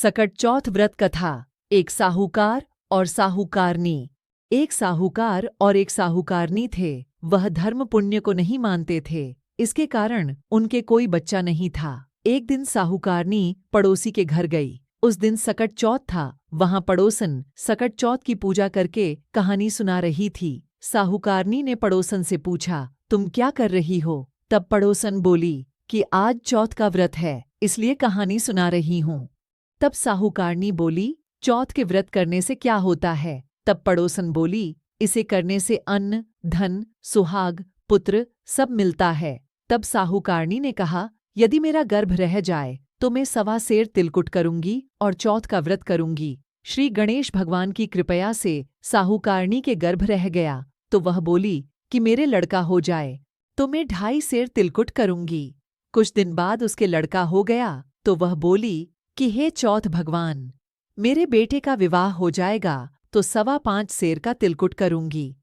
सकट चौथ व्रत कथा। एक साहूकार और साहूकारनी। एक साहूकार और एक साहूकारनी थे। वह धर्म पुण्य को नहीं मानते थे, इसके कारण उनके कोई बच्चा नहीं था। एक दिन साहूकारनी पड़ोसी के घर गई। उस दिन सकट चौथ था। वहां पड़ोसन सकट चौथ की पूजा करके कहानी सुना रही थी। साहूकारनी ने पड़ोसन से पूछा, तुम क्या कर रही हो? तब पड़ोसन बोली कि आज चौथ का व्रत है, इसलिए कहानी सुना रही हूँ। तब साहूकारनी बोली, चौथ के व्रत करने से क्या होता है? तब पड़ोसन बोली, इसे करने से अन्न, धन, सुहाग, पुत्र सब मिलता है। तब साहूकारनी ने कहा, यदि मेरा गर्भ रह जाए तो मैं 1.25 सेर तिलकुट करूंगी और चौथ का व्रत करूंगी। श्री गणेश भगवान की कृपया से साहूकारनी के गर्भ रह गया तो वह बोली कि मेरे लड़का हो जाए तो मैं 2.5 सेर तिलकुट करूंगी। कुछ दिन बाद उसके लड़का हो गया तो वह बोली कि हे चौथ भगवान, मेरे बेटे का विवाह हो जाएगा तो 5.25 सेर का तिलकुट करूंगी।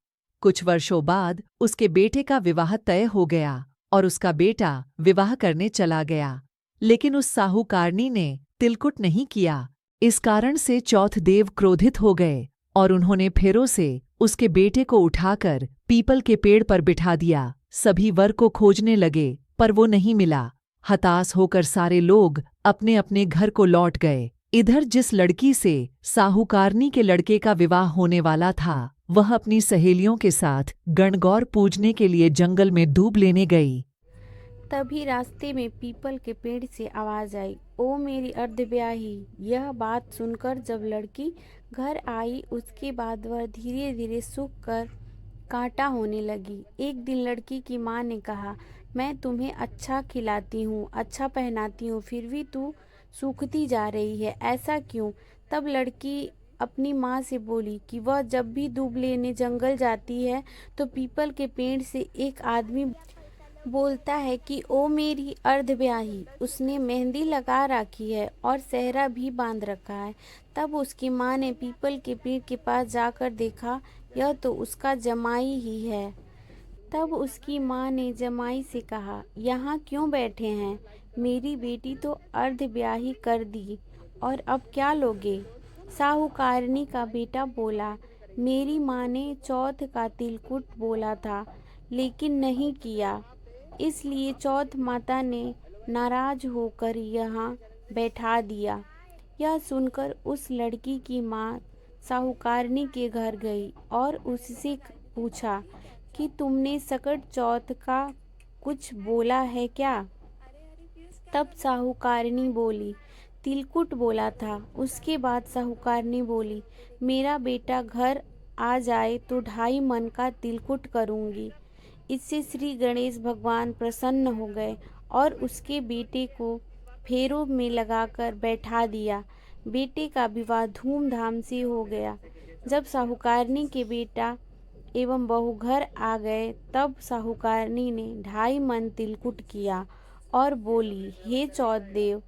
कुछ वर्षों बाद उसके बेटे का विवाह तय हो गया और उसका बेटा विवाह करने चला गया, लेकिन उस साहूकारनी ने तिलकुट नहीं किया। इस कारण से चौथ देव क्रोधित हो गए और उन्होंने फेरों से उसके बेटे को उठाकर पीपल के पेड़ पर बिठा दिया। सभी वर को खोजने लगे पर वो नहीं मिला। हताश होकर सारे लोग अपने अपने घर को लौट गए। इधर जिस लड़की से साहूकारनी के लड़के का विवाह होने वाला था, वह अपनी सहेलियों के साथ गणगौर पूजने के लिए जंगल में दूब लेने गई। तभी रास्ते में पीपल के पेड़ से आवाज आई, ओ मेरी अर्धब्याही। यह बात सुनकर जब लड़की घर आई, उसके बाद वह धीरे धीरे सूख कर कांटा होने लगी। एक दिन लड़की की माँ ने कहा, मैं तुम्हें अच्छा खिलाती हूँ, अच्छा पहनाती हूँ, फिर भी तू सूखती जा रही है, ऐसा क्यों? तब लड़की अपनी माँ से बोली कि वह जब भी दूब लेने जंगल जाती है तो पीपल के पेड़ से एक आदमी बोलता है कि ओ मेरी अर्धब्याही। उसने मेहंदी लगा रखी है और सेहरा भी बांध रखा है। तब उसकी माँ ने पीपल के पेड़ के पास जाकर देखा, यह तो उसका जमाई ही है। तब उसकी माँ ने जमाई से कहा, यहाँ क्यों बैठे हैं? मेरी बेटी तो अर्धब्याही कर दी और अब क्या लोगे? साहूकारनी का बेटा बोला, मेरी माँ ने चौथ का तिलकुट बोला था लेकिन नहीं किया, इसलिए चौथ माता ने नाराज होकर यहाँ बैठा दिया। यह सुनकर उस लड़की की माँ साहूकारनी के घर गई और उससे पूछा कि तुमने सकट चौथ का कुछ बोला है क्या? तब साहूकारनी बोली, तिलकुट बोला था। उसके बाद साहूकारनी बोली, मेरा बेटा घर आ जाए तो 2.5 मन का तिलकुट करूँगी। इससे श्री गणेश भगवान प्रसन्न हो गए और उसके बेटे को फेरों में लगाकर बैठा दिया। बेटे का विवाह धूमधाम से हो गया। जब साहूकारनी के बेटा एवं बहू घर आ गए तब साहूकारनी ने 2.5 मन तिलकुट किया और बोली, हे चौथ देव,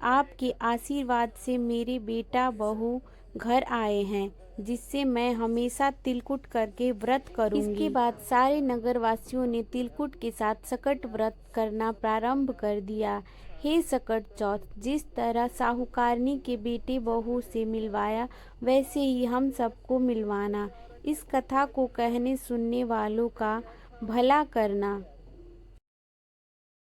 आपके आशीर्वाद से मेरे बेटा बहू घर आए हैं, जिससे मैं हमेशा तिलकुट करके व्रत करूंगी। इसके बाद सारे नगर वासियों ने तिलकुट के साथ सकट व्रत करना प्रारंभ कर दिया। हे सकट चौथ, जिस तरह साहूकारनी के बेटे बहू से मिलवाया, वैसे ही हम सबको मिलवाना। इस कथा को कहने सुनने वालों का भला करना।